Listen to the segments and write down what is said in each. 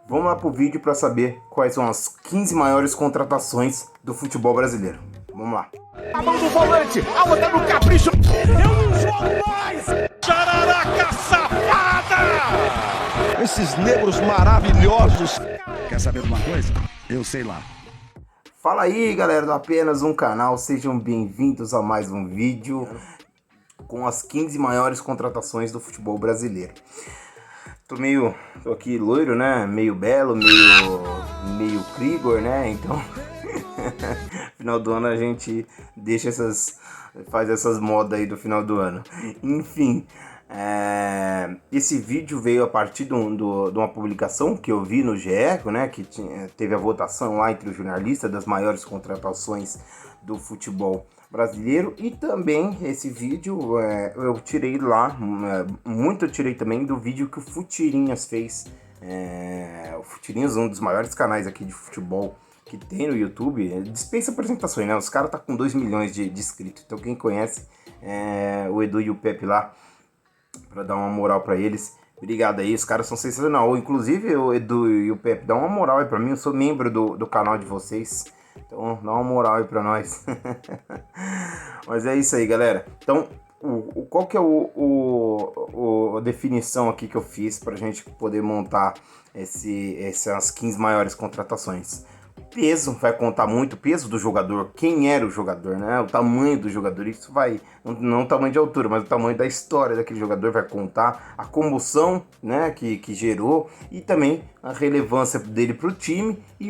Vamos lá pro vídeo para saber quais são as 15 maiores contratações do futebol brasileiro. Vamos lá. A mão do volante, a outra no capricho. Eu não jogo mais! Jararaca safada! Esses negros maravilhosos. Quer saber de uma coisa? Eu sei lá. Fala aí, galera do Apenas um Canal. Sejam bem-vindos a mais um vídeo com as 15 maiores contratações do futebol brasileiro. Tô aqui loiro, né? Meio belo, meio Krigor, né? Então, final do ano a gente faz essas modas aí do final do ano. Enfim, esse vídeo veio a partir de uma publicação que eu vi no GE, né? Que teve a votação lá entre os jornalistas das maiores contratações do futebol brasileiro. E também esse vídeo eu tirei lá, muito eu tirei também do vídeo que o Futirinhas fez. O Futirinhas é um dos maiores canais aqui de futebol que tem no YouTube. Dispensa apresentações, né? Os caras tá com 2 milhões de inscritos. Então quem conhece o Edu e o Pepe lá, pra dar uma moral pra eles. Obrigado aí, os caras são sensacionais. Inclusive o Edu e o Pepe, dá uma moral aí pra mim. Eu sou membro do canal de vocês. Então dá uma moral aí pra nós. Mas é isso aí, galera. Então, qual que é a definição aqui que eu fiz pra gente poder montar essas 15 maiores contratações? Peso, vai contar muito o peso do jogador, quem era o jogador, né? O tamanho do jogador, isso vai, não o tamanho de altura, mas o tamanho da história daquele jogador vai contar, a comoção, né, que gerou, e também a relevância dele para o time e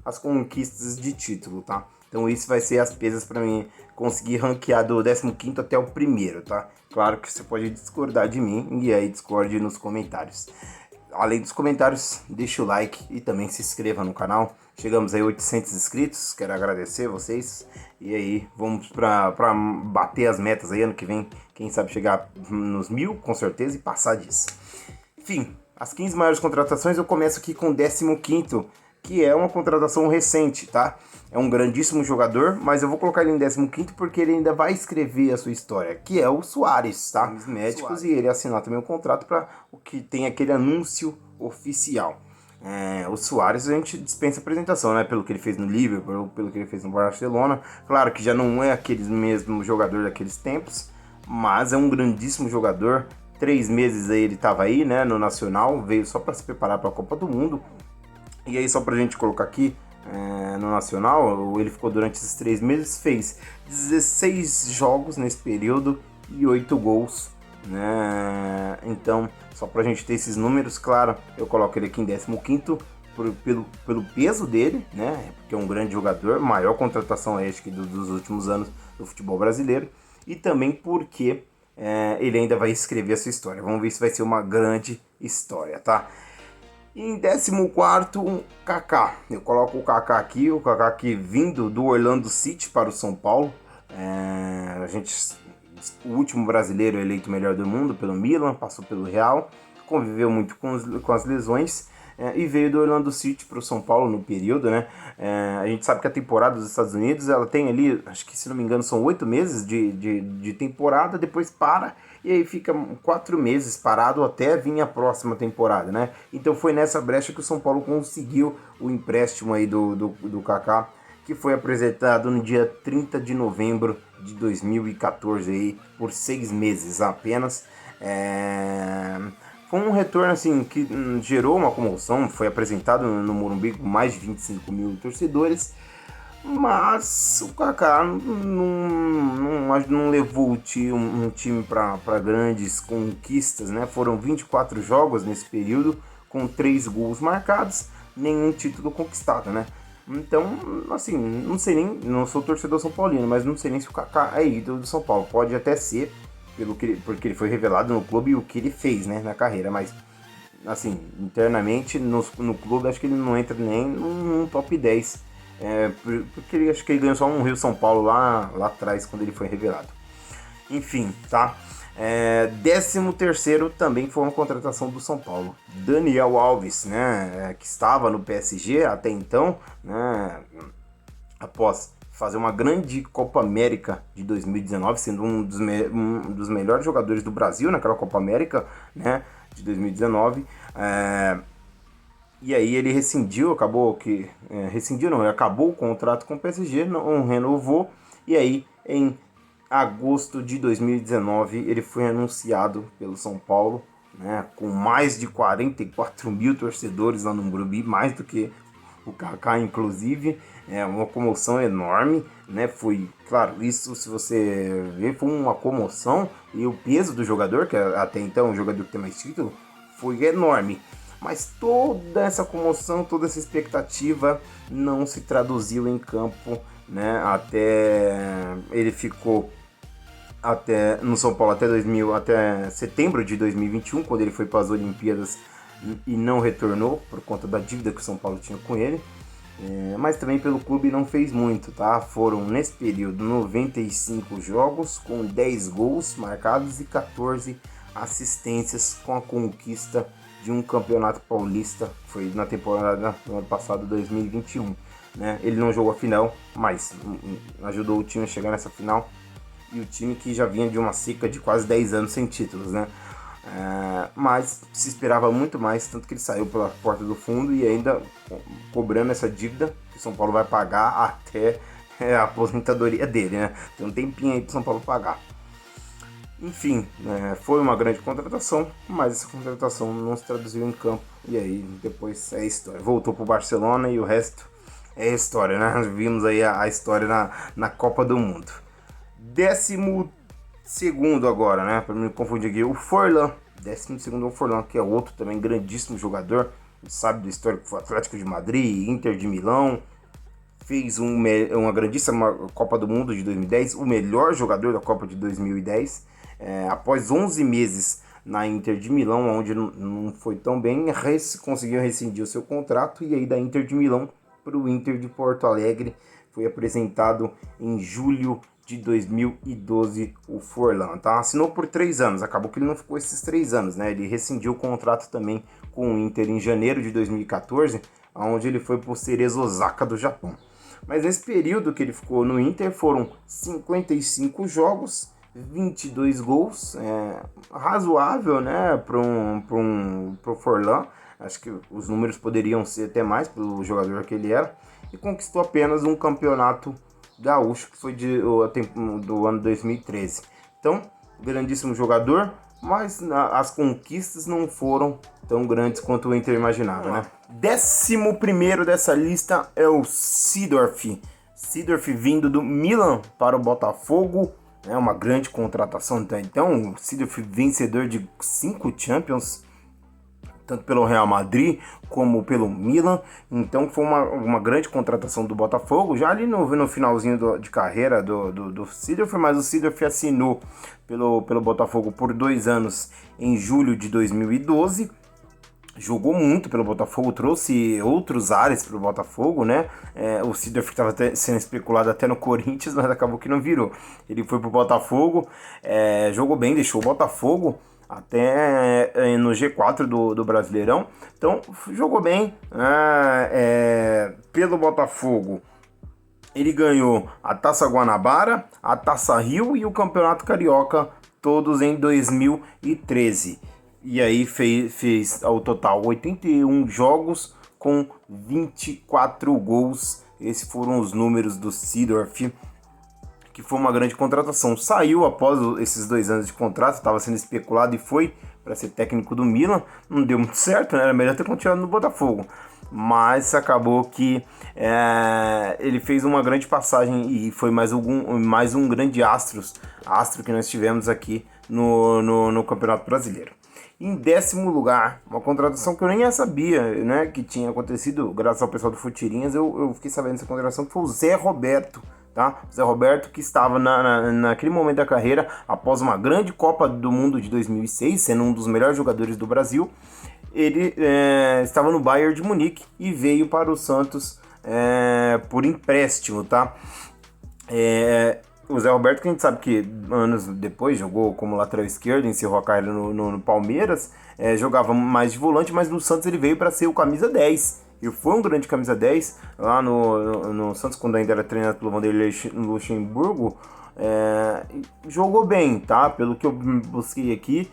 as conquistas de título, tá? Então isso vai ser as pesas para mim conseguir ranquear do 15º até o primeiro, tá? Claro que você pode discordar de mim e aí discorde nos comentários. Além dos comentários, deixa o like e também se inscreva no canal. Chegamos aí a 800 inscritos, quero agradecer vocês. E aí, vamos para bater as metas aí ano que vem. Quem sabe chegar nos 1000, com certeza, e passar disso. Enfim, as 15 maiores contratações eu começo aqui com o 15º, que é uma contratação recente, tá? É um grandíssimo jogador, mas eu vou colocar ele em 15º porque ele ainda vai escrever a sua história, que é o Suárez, tá? Os médicos Suárez. E ele assinar também um contrato para o que tem aquele anúncio oficial. O Suárez a gente dispensa apresentação, né? Pelo que ele fez no Liverpool, pelo que ele fez no Barcelona. Claro que já não é aquele mesmo jogador daqueles tempos, mas é um grandíssimo jogador. 3 meses aí ele estava aí, né? No Nacional, veio só para se preparar para a Copa do Mundo. E aí, só pra gente colocar aqui, no Nacional, ele ficou durante esses 3 meses, fez 16 jogos nesse período e 8 gols, né? Então, só pra gente ter esses números, claro, eu coloco ele aqui em 15º pelo peso dele, né? Porque é um grande jogador, maior contratação acho que dos últimos anos do futebol brasileiro, e também porque ele ainda vai escrever a sua história. Vamos ver se vai ser uma grande história, tá? Em 14º, Kaká. Eu coloco o Kaká aqui vindo do Orlando City para o São Paulo. O último brasileiro eleito melhor do mundo pelo Milan, passou pelo Real, conviveu muito com as lesões e veio do Orlando City para o São Paulo no período, né? A gente sabe que a temporada dos Estados Unidos, ela tem ali, acho que se não me engano, são 8 meses de temporada, depois para e aí fica 4 meses parado até vir a próxima temporada, né? Então foi nessa brecha que o São Paulo conseguiu o empréstimo aí do Kaká, que foi apresentado no dia 30 de novembro de 2014 aí, por 6 meses apenas. Foi um retorno assim que gerou uma comoção, foi apresentado no Morumbi com mais de 25 mil torcedores, mas o Kaká não levou um time para grandes conquistas, né? Foram 24 jogos nesse período, com 3 gols marcados, nenhum título conquistado, né? Então, assim, não sou torcedor são paulino, mas não sei nem se o Kaká é ídolo do São Paulo. Pode até ser, porque ele foi revelado no clube e o que ele fez, né, na carreira, mas assim, internamente no clube acho que ele não entra nem num top 10. Porque acho que ele ganhou só um Rio São Paulo lá atrás, quando ele foi revelado. Enfim, tá? 13º também foi uma contratação do São Paulo. Daniel Alves, né? Que estava no PSG até então, né? Após fazer uma grande Copa América de 2019, sendo um dos melhores jogadores do Brasil naquela Copa América, né? De 2019. E aí ele rescindiu, ele acabou o contrato com o PSG, não renovou, e aí em agosto de 2019 ele foi anunciado pelo São Paulo, né, com mais de 44 mil torcedores lá no Morumbi, mais do que o Kaká, inclusive. É uma comoção enorme, né? Foi, claro, isso, se você ver, foi uma comoção, e o peso do jogador, que até então o jogador que tem mais título, foi enorme. Mas toda essa comoção, toda essa expectativa não se traduziu em campo, né? Até ele ficou no São Paulo até setembro de 2021, quando ele foi para as Olimpíadas e não retornou por conta da dívida que o São Paulo tinha com ele. Mas também pelo clube não fez muito, tá? Foram nesse período 95 jogos com 10 gols marcados e 14 assistências, com a conquista de um campeonato paulista. Foi na temporada do ano passado, 2021, né? Ele não jogou a final, mas ajudou o time a chegar nessa final, e o time que já vinha de uma seca de quase 10 anos sem títulos, né? Mas se esperava muito mais, tanto que ele saiu pela porta do fundo e ainda cobrando essa dívida que o São Paulo vai pagar até a aposentadoria dele, né? Tem um tempinho aí para o São Paulo pagar. Enfim, foi uma grande contratação, mas essa contratação não se traduziu em campo, e aí depois é história. Voltou para o Barcelona e o resto é história, né? Nós vimos aí a história na Copa do Mundo. 12º agora, né? Para não me confundir aqui, o Forlan. 12º é o Forlan, que é outro também grandíssimo jogador. Sabe do histórico, foi Atlético de Madrid, Inter de Milão. Fez uma grandíssima Copa do Mundo de 2010. O melhor jogador da Copa de 2010. Após 11 meses na Inter de Milão, onde não foi tão bem, conseguiu rescindir o seu contrato. E aí da Inter de Milão para o Inter de Porto Alegre. Foi apresentado em julho de 2012 o Forlan, tá? Assinou por 3 anos, acabou que ele não ficou esses 3 anos, né? Ele rescindiu o contrato também com o Inter em janeiro de 2014, onde ele foi pro Cerezo Osaka do Japão. Mas nesse período que ele ficou no Inter foram 55 jogos, 22 gols, razoável, né, pro Forlan. Acho que os números poderiam ser até mais pelo jogador que ele era, e conquistou apenas um campeonato gaúcho, que foi do ano 2013. Então, grandíssimo jogador, mas as conquistas não foram tão grandes quanto o Inter imaginava, né? 11º dessa lista é o Seedorf. Seedorf vindo do Milan para o Botafogo, é uma grande contratação. Então, o Seedorf vencedor de 5 Champions, tanto pelo Real Madrid como pelo Milan. Então foi uma grande contratação do Botafogo, já ali no finalzinho de carreira do Seedorf, mas o Seedorf assinou pelo Botafogo por 2 anos em julho de 2012. Jogou muito pelo Botafogo, trouxe outros ares para o Botafogo, né? O Seedorf estava sendo especulado até no Corinthians, mas acabou que não virou. Ele foi para o Botafogo, jogou bem, deixou o Botafogo até no G4 do Brasileirão. Então jogou bem, pelo Botafogo. Ele ganhou a Taça Guanabara, a Taça Rio e o Campeonato Carioca, todos em 2013. E aí fez ao total 81 jogos com 24 gols. Esses foram os números do Seedorf, que foi uma grande contratação. Saiu após esses 2 anos de contrato, estava sendo especulado e foi para ser técnico do Milan. Não deu muito certo, né? Era melhor ter continuado no Botafogo. Mas acabou que ele fez uma grande passagem e foi mais um grande astro que nós tivemos aqui no Campeonato Brasileiro. Em 10º lugar, uma contratação que eu nem sabia, né, que tinha acontecido, graças ao pessoal do Futirinhas, eu fiquei sabendo dessa contratação, que foi o Zé Roberto. Tá? Zé Roberto, que estava naquele momento da carreira, após uma grande Copa do Mundo de 2006, sendo um dos melhores jogadores do Brasil. Ele estava no Bayern de Munique e veio para o Santos por empréstimo, tá? O Zé Roberto, que a gente sabe que anos depois jogou como lateral esquerdo, encerrou a carreira no Palmeiras, jogava mais de volante, mas no Santos ele veio para ser o camisa 10. E foi um grande camisa 10 lá no Santos, quando ainda era treinado pelo Vanderlei Luxemburgo. Jogou bem, tá? Pelo que eu busquei aqui,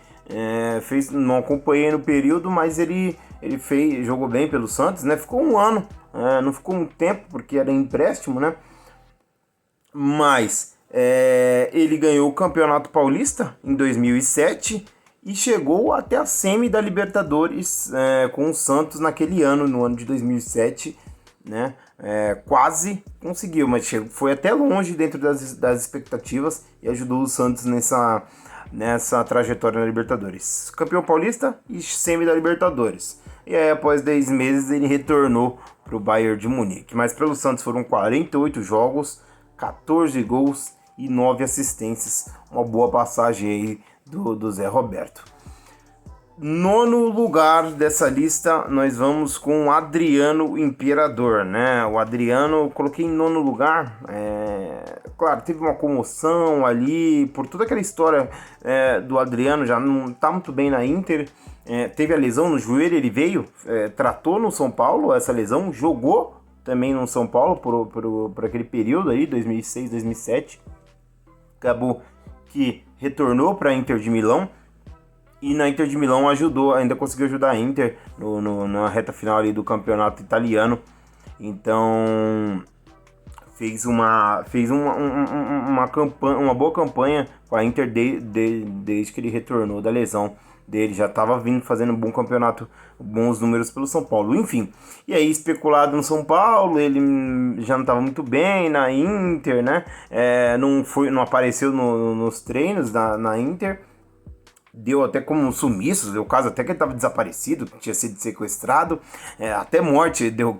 não acompanhei no período, mas ele ele jogou bem pelo Santos, né? Ficou um ano, não ficou muito tempo porque era empréstimo, né? Mas ele ganhou o Campeonato Paulista em 2007 e chegou até a semi da Libertadores com o Santos naquele ano, no ano de 2007, né? Quase conseguiu, mas foi até longe dentro das expectativas e ajudou o Santos nessa trajetória na Libertadores. Campeão paulista e semi da Libertadores. E aí, após 10 meses, ele retornou para o Bayern de Munique. Mas pelo Santos foram 48 jogos, 14 gols e 9 assistências. Uma boa passagem aí do Zé Roberto. Nono lugar dessa lista, nós vamos com o Adriano Imperador, né? O Adriano eu coloquei em nono lugar. Claro, teve uma comoção ali, por toda aquela história do Adriano, já não tá muito bem na Inter. Teve a lesão no joelho, ele veio, tratou no São Paulo essa lesão, jogou também no São Paulo por aquele período aí, 2006, 2007. Acabou que retornou para a Inter de Milão. E na Inter de Milão ainda conseguiu ajudar a Inter na reta final ali do campeonato italiano. Então fez uma boa campanha com a Inter desde que ele retornou da lesão dele. Já estava vindo fazendo um bom campeonato, bons números pelo São Paulo. Enfim, e aí especulado no São Paulo, ele já não estava muito bem na Inter, né? Não apareceu nos treinos na Inter. Deu até como um sumiço, deu caso até que ele estava desaparecido, tinha sido sequestrado, até morte deu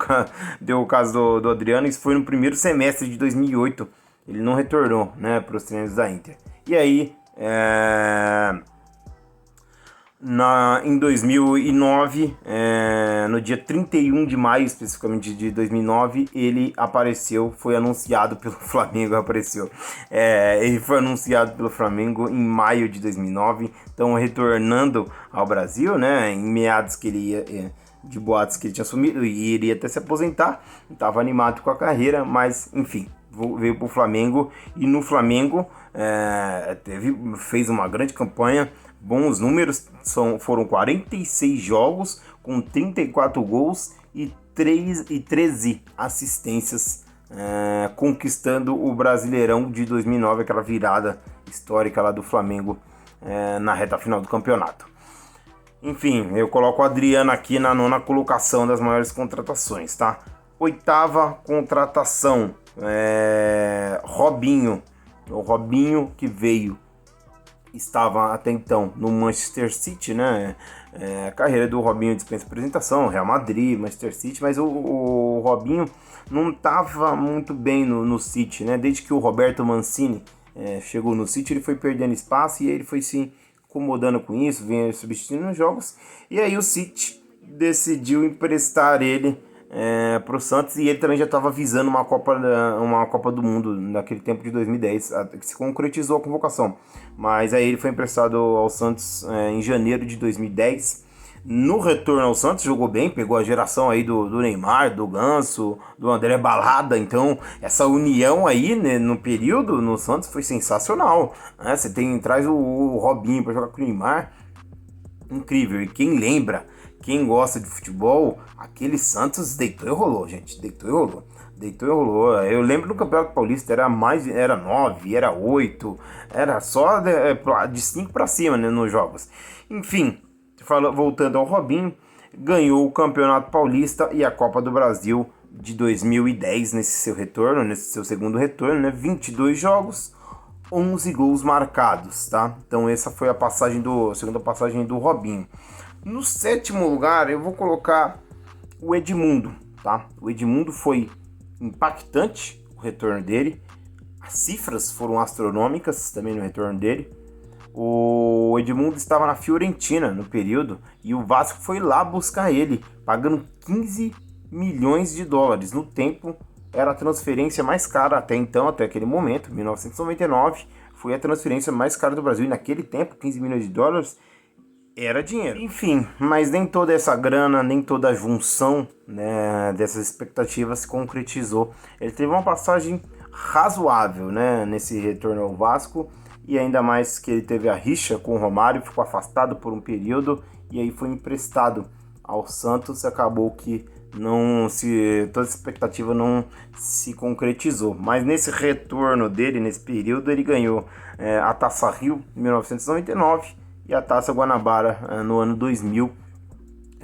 o caso do Adriano. Isso foi no primeiro semestre de 2008, ele não retornou, né, para os treinos da Inter. E aí, em 2009, no dia 31 de maio especificamente de 2009, ele apareceu, foi anunciado pelo Flamengo, ele foi anunciado pelo Flamengo em maio de 2009, então retornando ao Brasil, né, em meados que ele ia, de boatos que ele tinha sumido e iria até se aposentar, estava animado com a carreira, mas enfim, veio para o Flamengo e no Flamengo fez uma grande campanha, bons números, foram 46 jogos com 34 gols e 13 assistências, conquistando o Brasileirão de 2009, aquela virada histórica lá do Flamengo na reta final do campeonato. Enfim, eu coloco o Adriano aqui na nona colocação das maiores contratações, tá? Oitava contratação, Robinho. O Robinho que veio, estava até então no Manchester City, né? A carreira do Robinho dispensa apresentação, Real Madrid, Manchester City, mas o Robinho não estava muito bem no City, né? Desde que o Roberto Mancini chegou no City, ele foi perdendo espaço e ele foi se incomodando com isso, vinha substituindo nos jogos, e aí o City decidiu emprestar ele para o Santos, e ele também já estava visando uma Copa do Mundo naquele tempo de 2010, que se concretizou a convocação, mas aí ele foi emprestado ao Santos em janeiro de 2010. No retorno ao Santos jogou bem, pegou a geração aí do Neymar, do Ganso, do André Balada, então essa união aí, né, no período no Santos foi sensacional, né? Você traz o Robinho para jogar com o Neymar, incrível, e quem gosta de futebol, aquele Santos deitou e rolou, gente. Deitou e rolou. Eu lembro do Campeonato Paulista, era 9, era 8, era só de 5 para cima, né, nos jogos. Enfim, voltando ao Robinho, ganhou o Campeonato Paulista e a Copa do Brasil de 2010 nesse seu segundo retorno, né? 22 jogos, 11 gols marcados, tá? Então essa foi a segunda passagem do Robinho. No sétimo lugar, eu vou colocar o Edmundo, tá? O Edmundo foi impactante, o retorno dele. As cifras foram astronômicas também no retorno dele. O Edmundo estava na Fiorentina no período e o Vasco foi lá buscar ele, pagando 15 milhões de dólares. No tempo, era a transferência mais cara até então, até aquele momento, 1999, foi a transferência mais cara do Brasil. E naquele tempo, 15 milhões de dólares era dinheiro. Enfim, mas nem toda essa grana, nem toda a junção, né, dessas expectativas se concretizou. Ele teve uma passagem razoável, né, nesse retorno ao Vasco, e ainda mais que ele teve a rixa com o Romário, ficou afastado por um período e aí foi emprestado ao Santos, acabou que toda essa expectativa não se concretizou. Mas nesse retorno dele, nesse período, ele ganhou a Taça Rio em 1999 e a Taça Guanabara no ano 2000.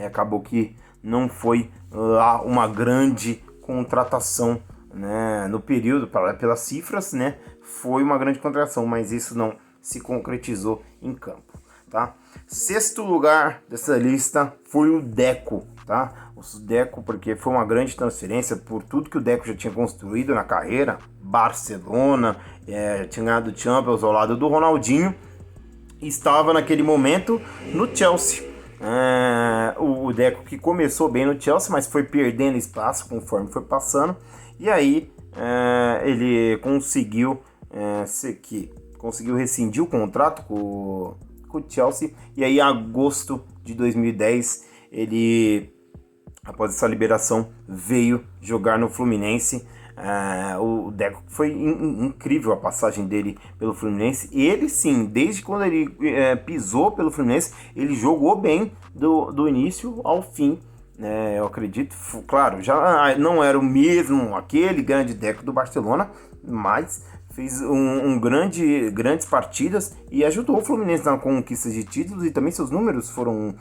Acabou que não foi lá uma grande contratação, né, no período, pelas cifras, né, foi uma grande contratação, mas isso não se concretizou em campo, tá? Sexto lugar dessa lista foi o Deco, tá? O Deco, porque foi uma grande transferência por tudo que o Deco já tinha construído na carreira. Barcelona, tinha ganhado Champions ao lado do Ronaldinho, estava naquele momento no Chelsea. O Deco que começou bem no Chelsea, mas foi perdendo espaço conforme foi passando, e aí ele conseguiu rescindir o contrato com o Chelsea, e aí em agosto de 2010 ele, após essa liberação, veio jogar no Fluminense. O Deco, foi incrível a passagem dele pelo Fluminense. Ele sim, desde quando ele pisou pelo Fluminense, ele jogou bem do início ao fim, eu acredito. Claro, já não era o mesmo aquele grande Deco do Barcelona, mas fez grandes partidas e ajudou o Fluminense na conquista de títulos, e também seus números foram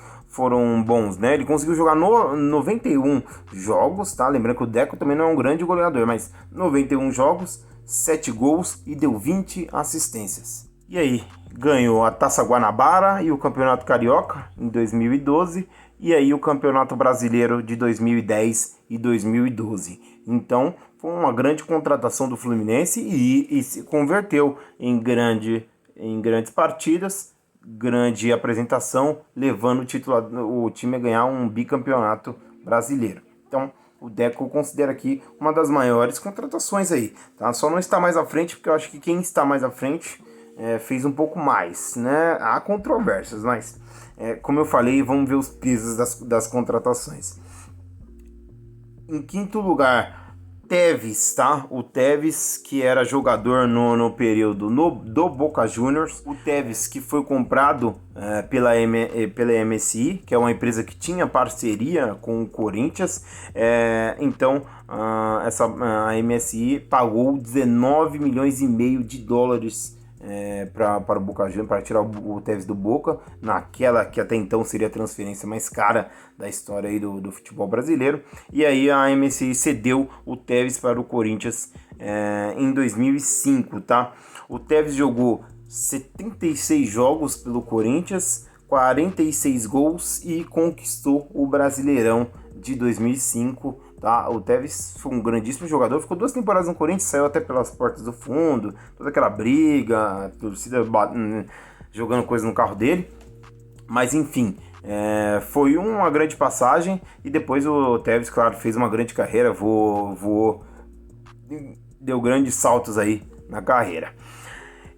bons, né? Ele conseguiu jogar 91 jogos, tá? Lembrando que o Deco também não é um grande goleador, mas 91 jogos, 7 gols e deu 20 assistências. E aí, ganhou a Taça Guanabara e o Campeonato Carioca em 2012, e aí o Campeonato Brasileiro de 2010 e 2012. Então, foi uma grande contratação do Fluminense e se converteu em grandes partidas, grande apresentação, levando o time a ganhar um bicampeonato brasileiro. Então, o Deco considera aqui uma das maiores contratações aí, tá? Só não está mais à frente, porque eu acho que quem está mais à frente fez um pouco mais, né? Há controvérsias, mas como eu falei, vamos ver os pesos das contratações. Em quinto lugar, Tevez, tá? O Tevez, que era jogador no período do Boca Juniors. O Tevez, que foi comprado pela MSI, que é uma empresa que tinha parceria com o Corinthians. Então, a MSI pagou 19 milhões e meio de dólares para o Boca Juniors, para tirar o Tevez do Boca, naquela que até então seria a transferência mais cara da história aí do futebol brasileiro. E aí a MSI cedeu o Tevez para o Corinthians em 2005, tá? O Tevez jogou 76 jogos pelo Corinthians, 46 gols e conquistou o Brasileirão de 2005. Tá? O Tevez foi um grandíssimo jogador, ficou 2 temporadas no Corinthians, saiu até pelas portas do fundo, toda aquela briga, a torcida jogando coisa no carro dele, mas enfim, foi uma grande passagem, e depois o Tevez, claro, fez uma grande carreira, deu grandes saltos aí na carreira.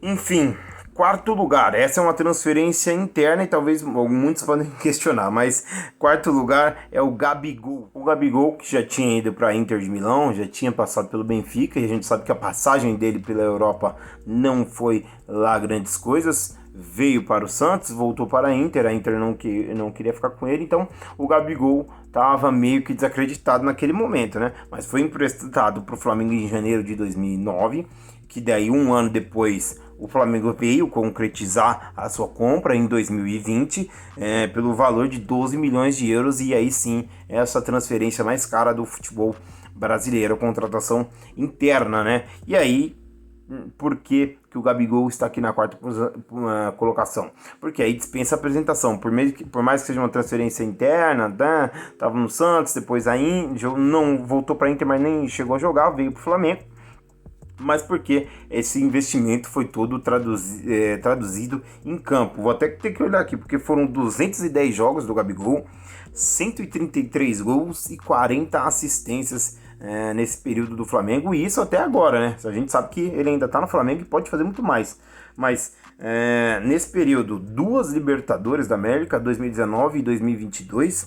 Enfim, quarto lugar, essa é uma transferência interna e talvez muitos podem questionar, mas quarto lugar é o Gabigol. O Gabigol, que já tinha ido para a Inter de Milão, já tinha passado pelo Benfica, e a gente sabe que a passagem dele pela Europa não foi lá grandes coisas. Veio para o Santos, voltou para a Inter não queria ficar com ele, então o Gabigol estava meio que desacreditado naquele momento, né? Mas foi emprestado para o Flamengo em janeiro de 2009, que daí um ano depois o Flamengo veio concretizar a sua compra em 2020 pelo valor de 12 milhões de euros, e aí sim, essa transferência mais cara do futebol brasileiro, a contratação interna, né? E aí, por que o Gabigol está aqui na quarta colocação? Porque aí dispensa a apresentação, por mais que seja uma transferência interna, estava no Santos, depois não voltou para a Inter, mas nem chegou a jogar, veio para o Flamengo. Mas porque esse investimento foi todo traduzido em campo. Vou até ter que olhar aqui, porque foram 210 jogos do Gabigol, 133 gols e 40 assistências nesse período do Flamengo, e isso até agora, né? A gente sabe que ele ainda está no Flamengo e pode fazer muito mais. Mas nesse período, 2 Libertadores da América, 2019 e 2022,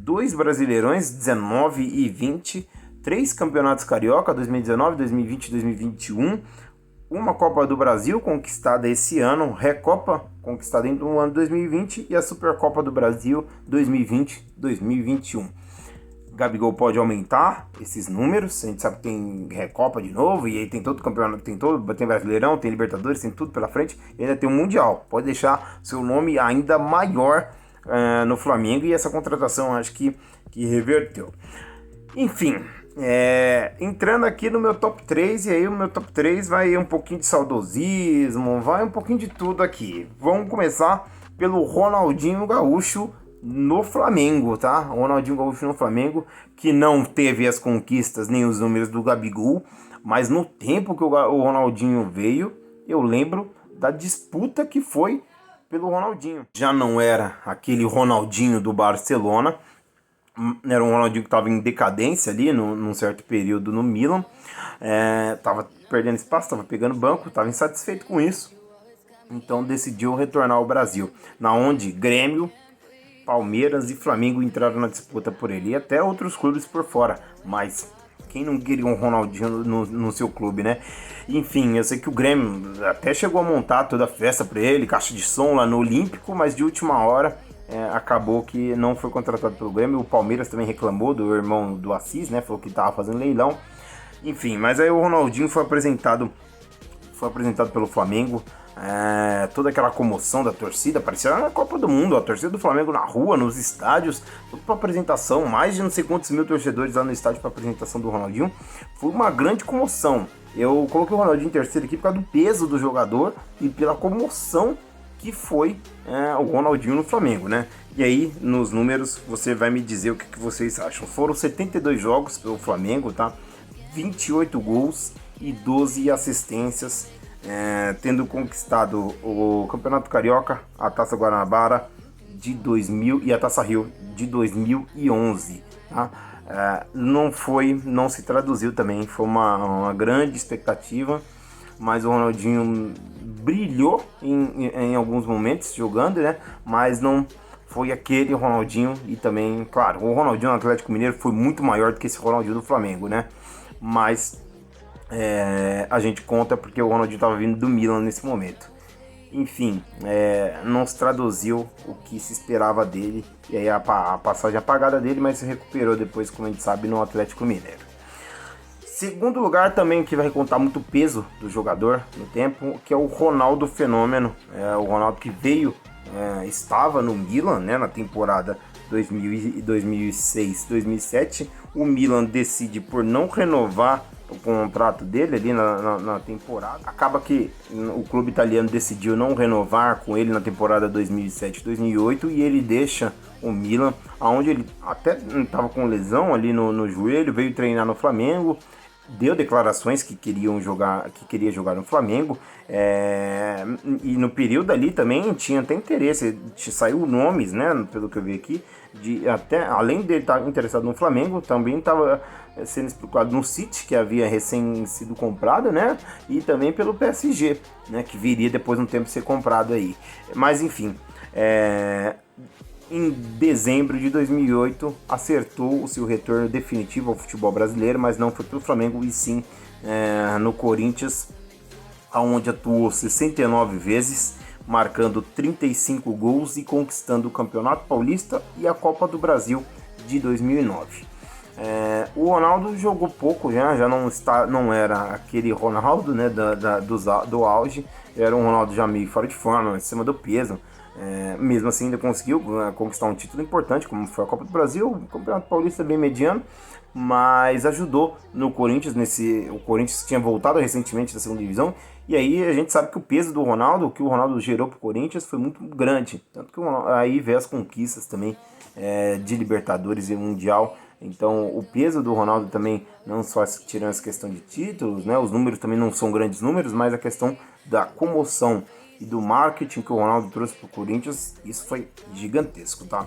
2 Brasileirões, 19 e 20, 3 campeonatos carioca, 2019, 2020 e 2021, uma Copa do Brasil conquistada esse ano, Recopa conquistada no ano 2020 e a Supercopa do Brasil 2020-2021. Gabigol pode aumentar esses números, a gente sabe que tem Recopa de novo, e aí tem todo o campeonato, tem Brasileirão, tem Libertadores, tem tudo pela frente, e ainda tem o Mundial, pode deixar seu nome ainda maior no Flamengo, e essa contratação acho que reverteu. Enfim, entrando aqui no meu top 3, e aí o meu top 3 vai um pouquinho de saudosismo, vai um pouquinho de tudo aqui. Vamos começar pelo Ronaldinho Gaúcho no Flamengo, tá? O Ronaldinho Gaúcho no Flamengo, que não teve as conquistas nem os números do Gabigol, mas no tempo que o Ronaldinho veio, eu lembro da disputa que foi pelo Ronaldinho. Já não era aquele Ronaldinho do Barcelona, era um Ronaldinho que estava em decadência ali, num certo período no Milan, estava perdendo espaço, estava pegando banco, estava insatisfeito com isso, então decidiu retornar ao Brasil, na onde Grêmio, Palmeiras e Flamengo entraram na disputa por ele, e até outros clubes por fora, mas quem não queria um Ronaldinho no seu clube, né? Enfim, eu sei que o Grêmio até chegou a montar toda a festa para ele, caixa de som lá no Olímpico, mas de última hora acabou que não foi contratado pelo Grêmio. O Palmeiras também reclamou do irmão do Assis, né? Falou que estava fazendo leilão. Enfim, mas aí o Ronaldinho foi apresentado pelo Flamengo. Toda aquela comoção da torcida, parecia a Copa do Mundo, a torcida do Flamengo na rua, nos estádios, tudo para apresentação, mais de não sei quantos mil torcedores lá no estádio para apresentação do Ronaldinho. Foi uma grande comoção. Eu coloquei o Ronaldinho em terceiro aqui por causa do peso do jogador e pela comoção que foi o Ronaldinho no Flamengo, né? E aí, nos números, você vai me dizer o que vocês acham. Foram 72 jogos pelo Flamengo, tá? 28 gols e 12 assistências, tendo conquistado o Campeonato Carioca, a Taça Guanabara de 2000 e a Taça Rio de 2011, tá? Não se traduziu também, foi uma grande expectativa, mas o Ronaldinho brilhou em alguns momentos jogando, né? Mas não foi aquele Ronaldinho, e também, claro, o Ronaldinho no Atlético Mineiro foi muito maior do que esse Ronaldinho do Flamengo, né? Mas a gente conta porque o Ronaldinho estava vindo do Milan nesse momento. Enfim, não se traduziu o que se esperava dele, e aí a passagem apagada dele, mas se recuperou depois, como a gente sabe, no Atlético Mineiro. Segundo lugar também, que vai contar muito peso do jogador no tempo, que é o Ronaldo Fenômeno. O Ronaldo que veio, estava no Milan, né, na temporada 2006-2007. O Milan decide por não renovar o contrato dele ali na temporada. Acaba que o clube italiano decidiu não renovar com ele na temporada 2007-2008 e ele deixa o Milan, onde ele até estava com lesão ali no joelho, veio treinar no Flamengo, deu declarações que queria jogar no Flamengo, e no período ali também tinha até interesse, saiu nomes, né, pelo que eu vi aqui, até além de ele estar interessado no Flamengo, também estava sendo especulado no City, que havia recém sido comprado, né, e também pelo PSG, né, que viria depois de um tempo ser comprado aí. Mas enfim, em dezembro de 2008 acertou o seu retorno definitivo ao futebol brasileiro, mas não foi pelo Flamengo e sim no Corinthians, onde atuou 69 vezes, marcando 35 gols e conquistando o Campeonato Paulista e a Copa do Brasil de 2009. O Ronaldo jogou pouco, já não era aquele Ronaldo, né, do auge, era um Ronaldo já meio fora de forma, em cima do peso. Mesmo assim ainda conseguiu conquistar um título importante, como foi a Copa do Brasil, o Campeonato Paulista bem mediano, mas ajudou no Corinthians, o Corinthians tinha voltado recentemente da segunda divisão, e aí a gente sabe que o peso do Ronaldo, o que o Ronaldo gerou para o Corinthians foi muito grande, tanto que aí veio as conquistas também de Libertadores e Mundial. Então o peso do Ronaldo também, não só tirando essa questão de títulos, né, os números também não são grandes números, mas a questão da comoção e do marketing que o Ronaldo trouxe para o Corinthians, isso foi gigantesco, tá?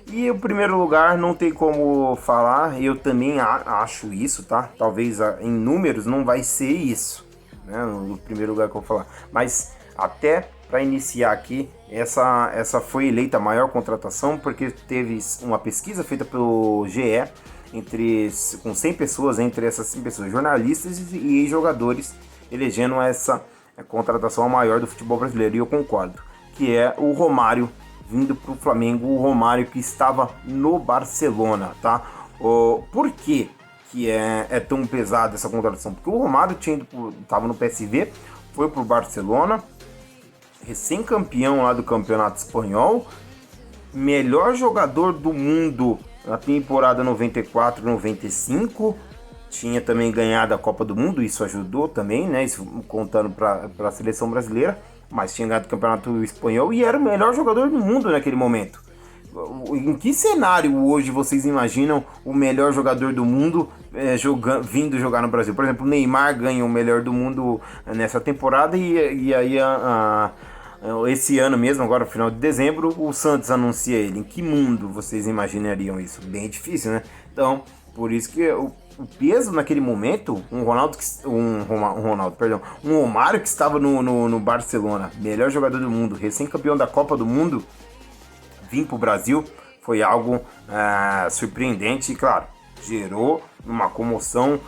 E o primeiro lugar não tem como falar, eu também acho isso, tá? Talvez em números não vai ser isso, né? No primeiro lugar que eu vou falar, mas até para iniciar aqui, essa foi eleita a maior contratação, porque teve uma pesquisa feita pelo GE com 100 pessoas, entre essas 100 pessoas, jornalistas e jogadores. elegendo essa contratação a maior do futebol brasileiro, e eu concordo, que é o Romário vindo para o Flamengo, o Romário que estava no Barcelona, tá? Por quê que é tão pesada essa contratação? Porque o Romário estava no PSV, foi para o Barcelona, recém-campeão lá do Campeonato Espanhol, melhor jogador do mundo na temporada 94-95, tinha também ganhado a Copa do Mundo, isso ajudou também, né? Isso contando para a seleção brasileira, mas tinha ganhado o Campeonato Espanhol e era o melhor jogador do mundo naquele momento. Em que cenário hoje vocês imaginam o melhor jogador do mundo vindo jogar no Brasil? Por exemplo, o Neymar ganha o melhor do mundo nessa temporada e aí esse ano mesmo, agora no final de dezembro, o Santos anuncia ele. Em que mundo vocês imaginariam isso? Bem difícil, né? Então, por isso que o peso naquele momento, um Romário que estava no Barcelona, melhor jogador do mundo, recém-campeão da Copa do Mundo, vir para o Brasil, foi algo surpreendente e, claro, gerou uma comoção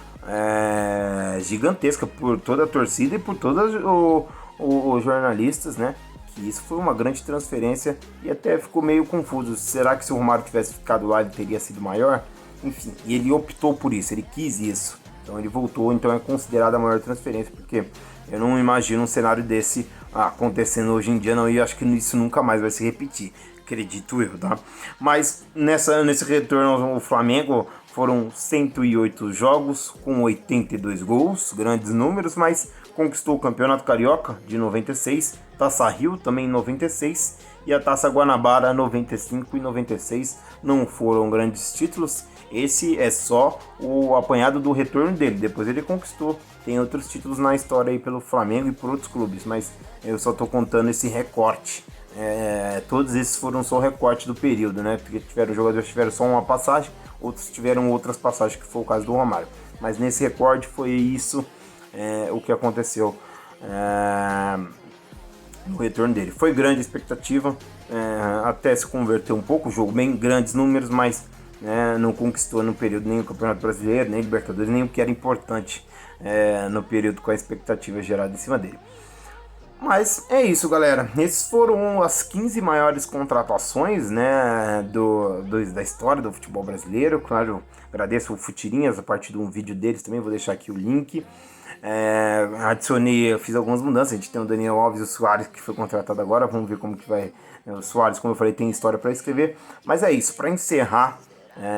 gigantesca por toda a torcida e por todos os jornalistas, né? Que isso foi uma grande transferência e até ficou meio confuso. Será que se o Romário tivesse ficado lá ele teria sido maior? Enfim, e ele optou por isso, ele quis isso. Então ele voltou, então é considerada a maior transferência, porque eu não imagino um cenário desse acontecendo hoje em dia, não, e acho que isso nunca mais vai se repetir. Acredito eu, tá? Mas nesse retorno ao Flamengo foram 108 jogos com 82 gols, grandes números, mas conquistou o Campeonato Carioca de 96, Taça Rio também em 96 e a Taça Guanabara 95 e 96. Não foram grandes títulos, esse é só o apanhado do retorno dele, depois ele conquistou. Tem outros títulos na história aí pelo Flamengo e por outros clubes, mas eu só tô contando esse recorte. Todos esses foram só recorte do período, né? Porque jogadores tiveram só uma passagem, outros tiveram outras passagens, que foi o caso do Romário. Mas nesse recorte foi isso o que aconteceu no retorno dele. Foi grande a expectativa, até se converteu um pouco, o jogo bem grandes números, mas não conquistou no período nem o Campeonato Brasileiro, nem Libertadores, nem o que era importante no período com a expectativa gerada em cima dele. Mas é isso, galera. Esses foram as 15 maiores contratações, né, da história do futebol brasileiro. Claro, agradeço o Futirinhas a partir de um vídeo deles também, vou deixar aqui o link. Eu fiz algumas mudanças. A gente tem o Daniel Alves e o Soares que foi contratado agora. Vamos ver como que vai. O Soares, como eu falei, tem história para escrever. Mas é isso, para encerrar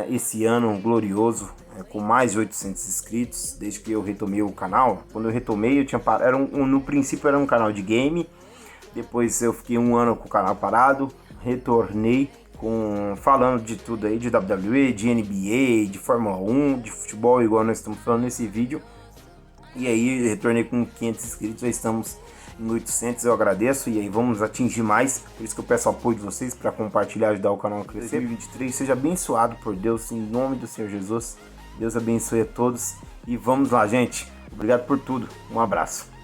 esse ano glorioso, com mais de 800 inscritos, desde que eu retomei o canal. Quando eu retomei, no princípio era um canal de game, depois eu fiquei um ano com o canal parado, retornei falando de tudo aí, de WWE, de NBA, de Fórmula 1, de futebol, igual nós estamos falando nesse vídeo. E aí retornei com 500 inscritos, já estamos em 800, eu agradeço, e aí vamos atingir mais, por isso que eu peço o apoio de vocês para compartilhar, ajudar o canal a crescer. 2023 seja abençoado por Deus, em nome do Senhor Jesus. Deus abençoe a todos e vamos lá, gente. Obrigado por tudo. Um abraço.